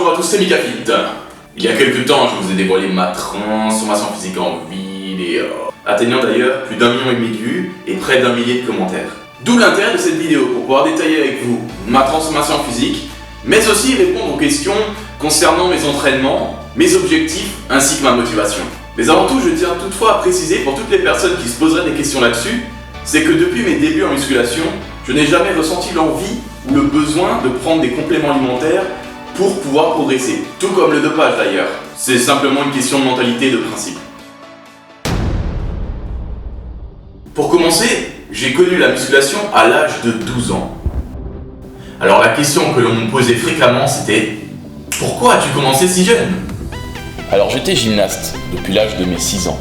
bonjour à tous, c'est Mikafit. Il y a quelques temps, je vous ai dévoilé ma transformation physique en vidéo, atteignant d'ailleurs plus d'1,5 million de vues et près d'1 millier de commentaires. D'où l'intérêt de cette vidéo, pour pouvoir détailler avec vous ma transformation physique, mais aussi répondre aux questions concernant mes entraînements, mes objectifs, ainsi que ma motivation. Mais avant tout, je tiens toutefois à préciser pour toutes les personnes qui se poseraient des questions là-dessus, c'est que depuis mes débuts en musculation, je n'ai jamais ressenti l'envie ou le besoin de prendre des compléments alimentaires pour pouvoir progresser. Tout comme le dopage d'ailleurs. C'est simplement une question de mentalité et de principe. Pour commencer, j'ai connu la musculation à l'âge de 12 ans. Alors la question que l'on me posait fréquemment c'était « Pourquoi as-tu commencé si jeune ?» Alors j'étais gymnaste depuis l'âge de mes 6 ans.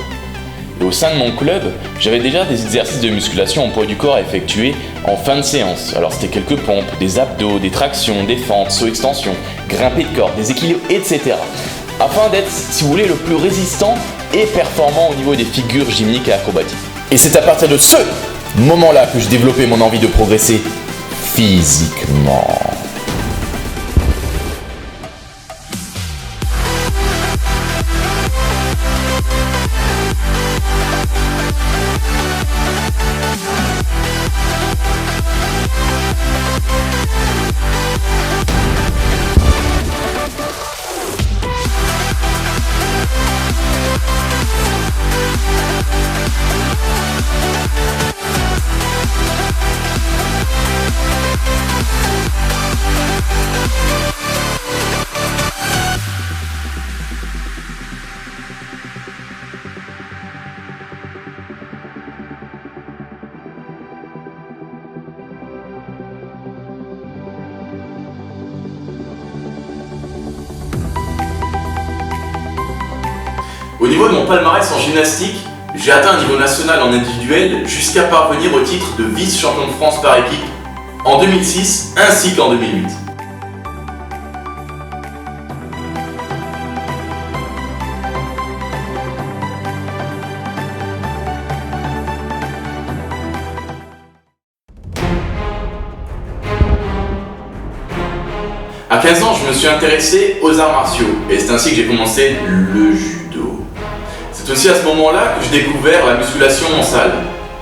Et au sein de mon club, j'avais déjà des exercices de musculation en poids du corps à effectuer en fin de séance. Alors c'était quelques pompes, des abdos, des tractions, des fentes, sauts extensions, grimper de corde, des équilibres, etc. Afin d'être, si vous voulez, le plus résistant et performant au niveau des figures gymniques et acrobatiques. Et c'est à partir de ce moment-là que j'ai développé mon envie de progresser physiquement. Au niveau de mon palmarès en gymnastique, j'ai atteint un niveau national en individuel jusqu'à parvenir au titre de vice-champion de France par équipe en 2006 ainsi qu'en 2008. À 15 ans, je me suis intéressé aux arts martiaux et c'est ainsi que j'ai commencé le judo. C'est aussi à ce moment-là que j'ai découvert la musculation en salle,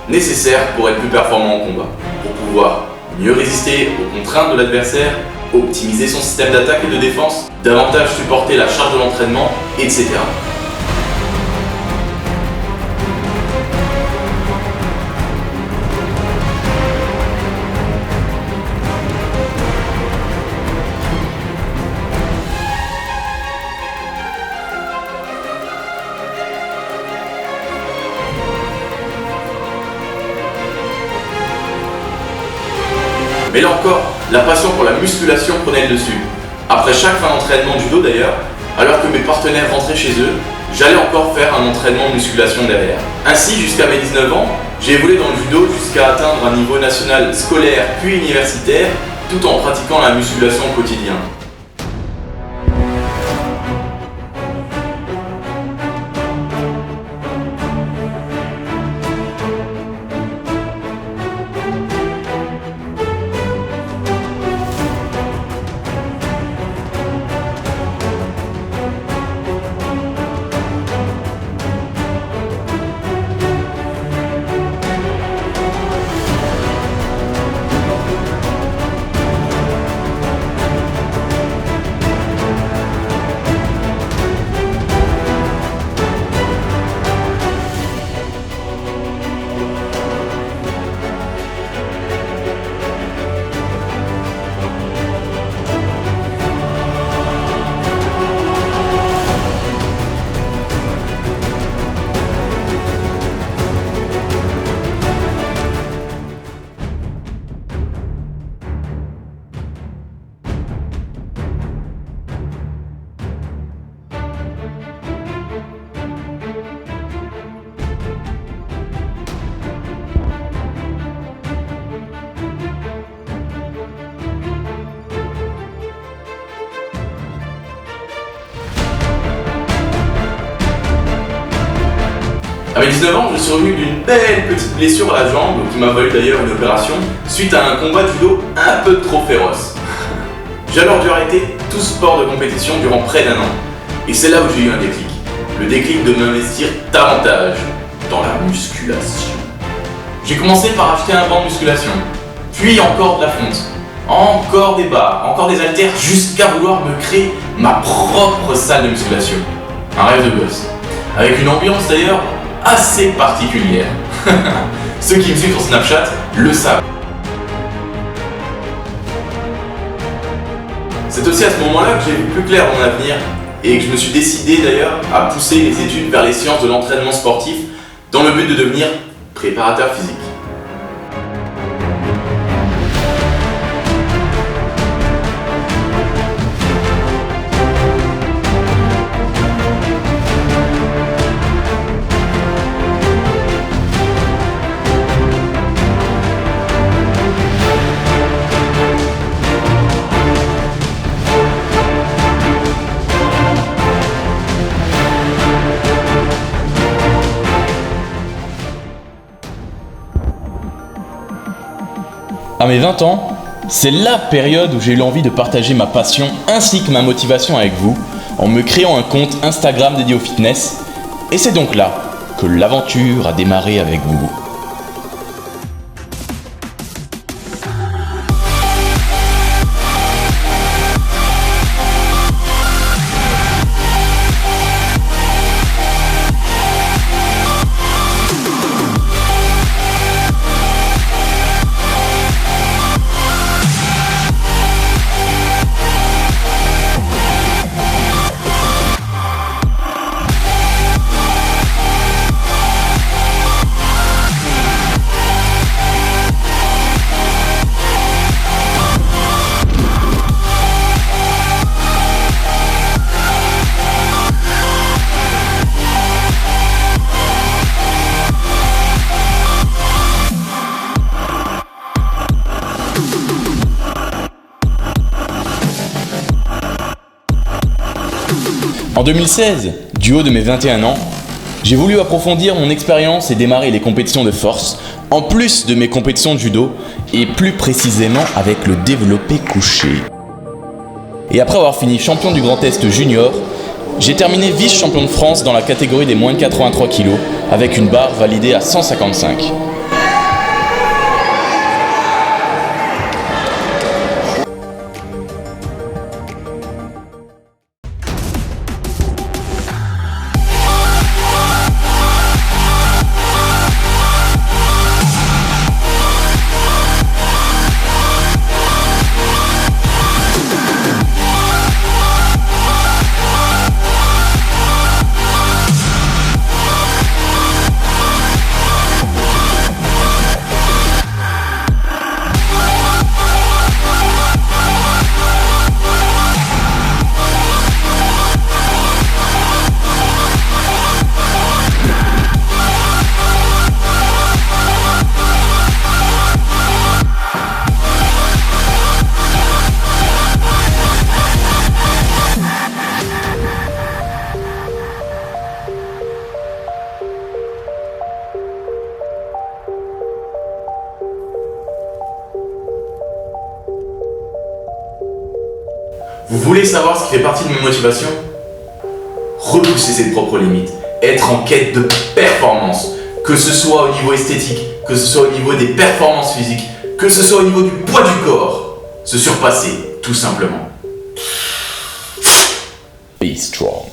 nécessaire pour être plus performant en combat, pour pouvoir mieux résister aux contraintes de l'adversaire, optimiser son système d'attaque et de défense, davantage supporter la charge de l'entraînement, etc. Mais là encore, la passion pour la musculation prenait le dessus. Après chaque fin d'entraînement de judo d'ailleurs, alors que mes partenaires rentraient chez eux, j'allais encore faire un entraînement de musculation derrière. Ainsi, jusqu'à mes 19 ans, j'ai évolué dans le judo jusqu'à atteindre un niveau national scolaire puis universitaire, tout en pratiquant la musculation au quotidien. À mes 19 ans, je suis revenu d'une belle petite blessure à la jambe qui m'a valu d'ailleurs une opération suite à un combat de judo un peu trop féroce. J'ai alors dû arrêter tout sport de compétition durant près d'1 an. Et c'est là où j'ai eu un déclic. Le déclic de m'investir davantage dans la musculation. J'ai commencé par acheter un banc de musculation, puis encore de la fonte, encore des barres, encore des haltères, jusqu'à vouloir me créer ma propre salle de musculation. Un rêve de gosse. Avec une ambiance d'ailleurs assez particulière. Ceux qui me suivent sur Snapchat le savent. C'est aussi à ce moment-là que j'ai vu plus clair dans mon avenir et que je me suis décidé d'ailleurs à pousser les études vers les sciences de l'entraînement sportif dans le but de devenir préparateur physique. À mes 20 ans, c'est la période où j'ai eu l'envie de partager ma passion ainsi que ma motivation avec vous en me créant un compte Instagram dédié au fitness. Et c'est donc là que l'aventure a démarré avec vous. En 2016, du haut de mes 21 ans, j'ai voulu approfondir mon expérience et démarrer les compétitions de force, en plus de mes compétitions de judo, et plus précisément avec le développé couché. Et après avoir fini champion du Grand Est junior, j'ai terminé vice-champion de France dans la catégorie des moins de 83 kg, avec une barre validée à 155. Vous voulez savoir ce qui fait partie de mes motivations ? Repousser ses propres limites, être en quête de performance, que ce soit au niveau esthétique, que ce soit au niveau des performances physiques, que ce soit au niveau du poids du corps, se surpasser, tout simplement. Be strong.